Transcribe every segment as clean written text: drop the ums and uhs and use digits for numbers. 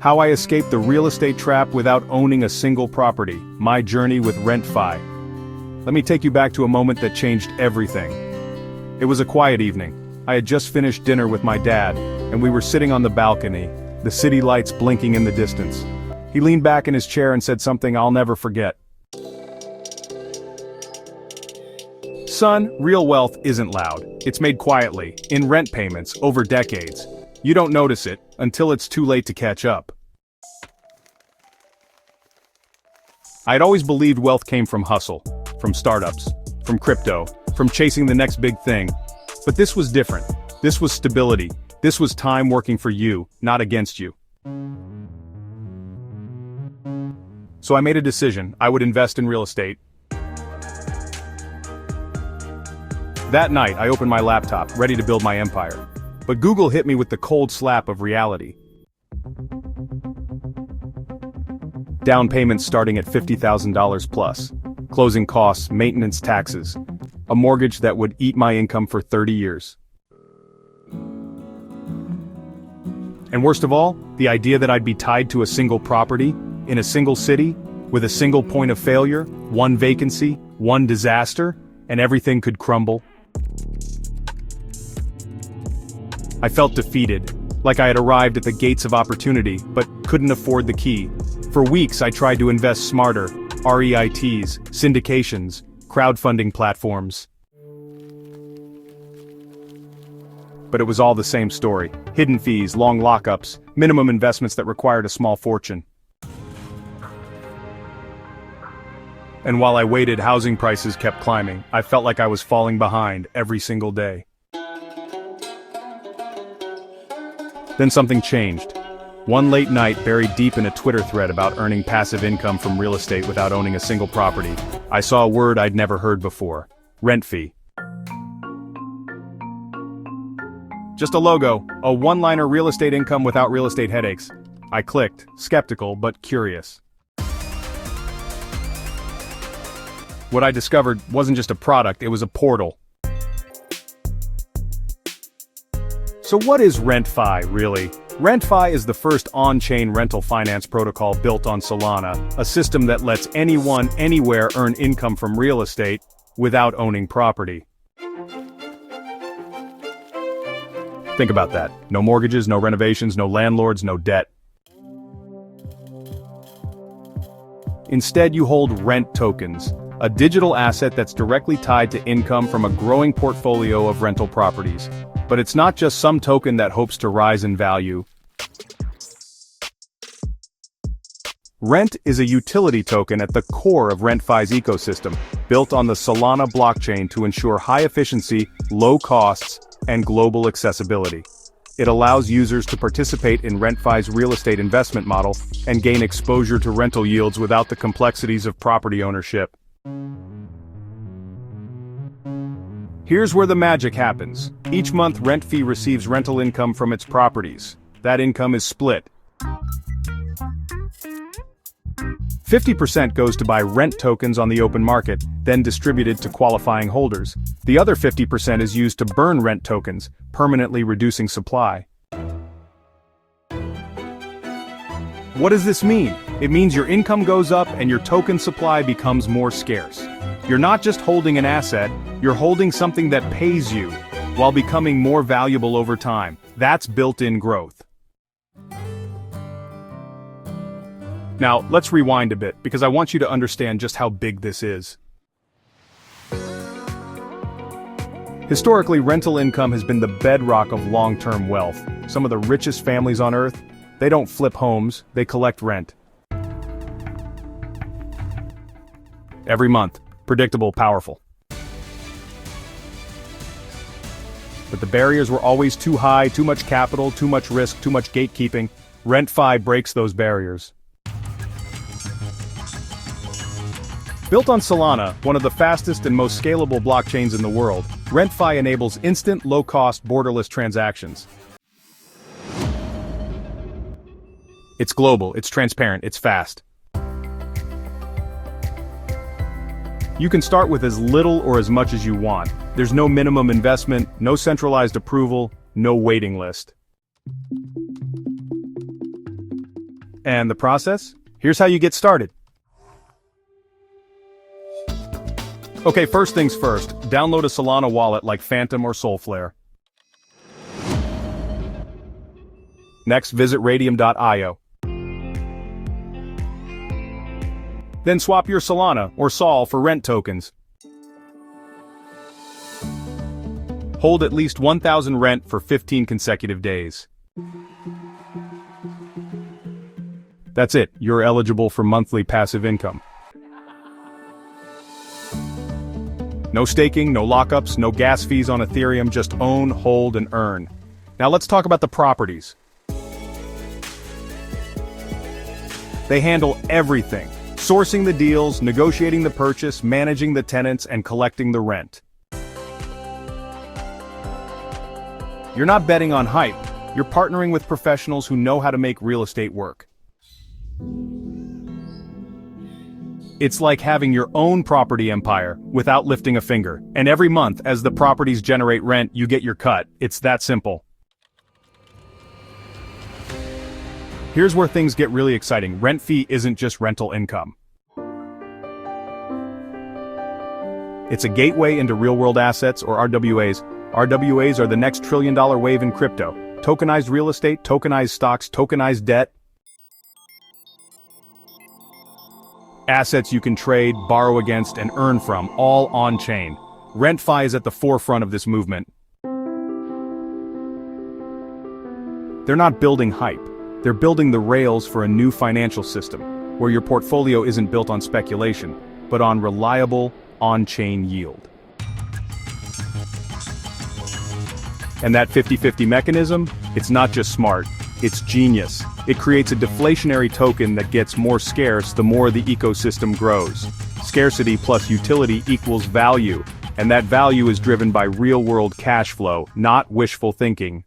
How I escaped the real estate trap without owning a single property. My journey with RentFi. Let me take you back to a moment that changed everything. It was a quiet evening. I had just finished dinner with my dad, and we were sitting on the balcony, the city lights blinking in the distance. He leaned back in his chair and said something I'll never forget. Son, real wealth isn't loud. It's made quietly, in rent payments, over decades. You don't notice it, until it's too late to catch up. I had always believed wealth came from hustle, from startups, from crypto, from chasing the next big thing. But this was different. This was stability. This was time working for you, not against you. So I made a decision. I would invest in real estate. That night, I opened my laptop, ready to build my empire. But Google hit me with the cold slap of reality. Down payments starting at $50,000 plus. Closing costs, maintenance, taxes. A mortgage that would eat my income for 30 years. And worst of all, the idea that I'd be tied to a single property, in a single city, with a single point of failure, one vacancy, one disaster, and everything could crumble. I felt defeated, like I had arrived at the gates of opportunity, but couldn't afford the key. For weeks I tried to invest smarter, REITs, syndications, crowdfunding platforms. But it was all the same story. Hidden fees, long lockups, minimum investments that required a small fortune. And while I waited, housing prices kept climbing. I felt like I was falling behind every single day. Then something changed. One late night, buried deep in a Twitter thread about earning passive income from real estate without owning a single property, I saw a word I'd never heard before. RentFi. Just a logo, a one-liner real estate income without real estate headaches. I clicked, skeptical but curious. What I discovered wasn't just a product, it was a portal. So what is RentFi, really? RentFi is the first on-chain rental finance protocol built on Solana, a system that lets anyone, anywhere earn income from real estate without owning property. Think about that. No mortgages, no renovations, no landlords, no debt. Instead, you hold rent tokens, a digital asset that's directly tied to income from a growing portfolio of rental properties. But it's not just some token that hopes to rise in value. Rent is a utility token at the core of RentFi's ecosystem, built on the Solana blockchain to ensure high efficiency, low costs, and global accessibility. It allows users to participate in RentFi's real estate investment model and gain exposure to rental yields without the complexities of property ownership. Here's where the magic happens. Each month, RentFi receives rental income from its properties. That income is split. 50% goes to buy rent tokens on the open market, then distributed to qualifying holders. The other 50% is used to burn rent tokens, permanently reducing supply. What does this mean? It means your income goes up and your token supply becomes more scarce. You're not just holding an asset, you're holding something that pays you, while becoming more valuable over time. That's built-in growth. Now, let's rewind a bit, because I want you to understand just how big this is. Historically, rental income has been the bedrock of long-term wealth. Some of the richest families on Earth, they don't flip homes, they collect rent. Every month. Predictable, powerful. But the barriers were always too high, too much capital, too much risk, too much gatekeeping. RentFi breaks those barriers. Built on Solana, one of the fastest and most scalable blockchains in the world, RentFi enables instant, low-cost, borderless transactions. It's global, it's transparent, it's fast. You can start with as little or as much as you want. There's no minimum investment, no centralized approval, no waiting list. And the process? Here's how you get started. Okay, first things first, download a Solana wallet like Phantom or Solflare. Next, visit radium.io. Then swap your Solana or Sol for rent tokens. Hold at least 1,000 rent for 15 consecutive days. That's it, you're eligible for monthly passive income. No staking, no lockups, no gas fees on Ethereum, just own, hold, and earn. Now let's talk about the properties. They handle everything. Sourcing the deals, negotiating the purchase, managing the tenants, and collecting the rent. You're not betting on hype. You're partnering with professionals who know how to make real estate work. It's like having your own property empire without lifting a finger. And every month, as the properties generate rent, you get your cut. It's that simple. Here's where things get really exciting. RentFi isn't just rental income. It's a gateway into real-world assets, or RWAs. RWAs are the next trillion-dollar wave in crypto. Tokenized real estate, tokenized stocks, tokenized debt. Assets you can trade, borrow against, and earn from, all on-chain. RentFi is at the forefront of this movement. They're not building hype. They're building the rails for a new financial system, where your portfolio isn't built on speculation, but on reliable, on-chain yield. And that 50-50 mechanism, it's not just smart, it's genius. It creates a deflationary token that gets more scarce the more the ecosystem grows. Scarcity plus utility equals value, and that value is driven by real-world cash flow, not wishful thinking.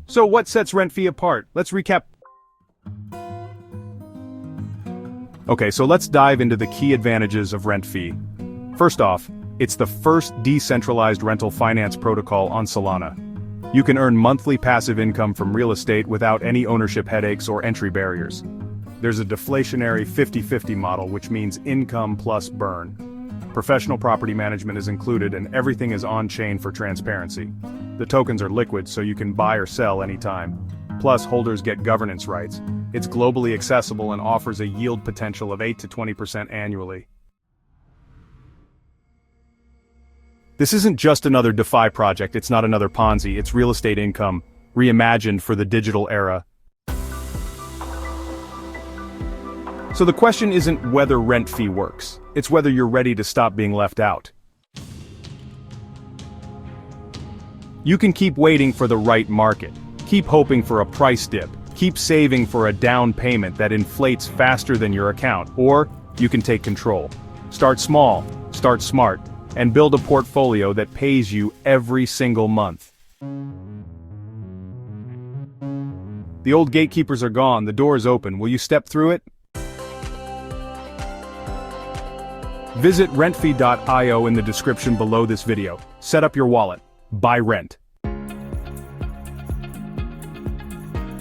So what sets RentFi apart? Let's recap. Okay, so let's dive into the key advantages of RentFi. First off, it's the first decentralized rental finance protocol on Solana. You can earn monthly passive income from real estate without any ownership headaches or entry barriers. There's a deflationary 50-50 model, which means income plus burn. Professional property management is included and everything is on-chain for transparency. The tokens are liquid so you can buy or sell anytime. Plus, holders get governance rights. It's globally accessible and offers a yield potential of 8 to 20% annually. This isn't just another DeFi project, it's not another Ponzi, it's real estate income, reimagined for the digital era. So the question isn't whether RentFi works, it's whether you're ready to stop being left out. You can keep waiting for the right market, keep hoping for a price dip, keep saving for a down payment that inflates faster than your account, or you can take control. Start small, start smart, and build a portfolio that pays you every single month. The old gatekeepers are gone, the door is open, will you step through it? Visit rentfi.io in the description below this video. Set up your wallet, buy rent.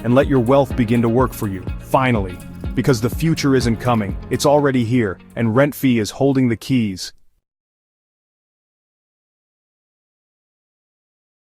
And let your wealth begin to work for you, finally. Because the future isn't coming, it's already here, and RentFi is holding the keys.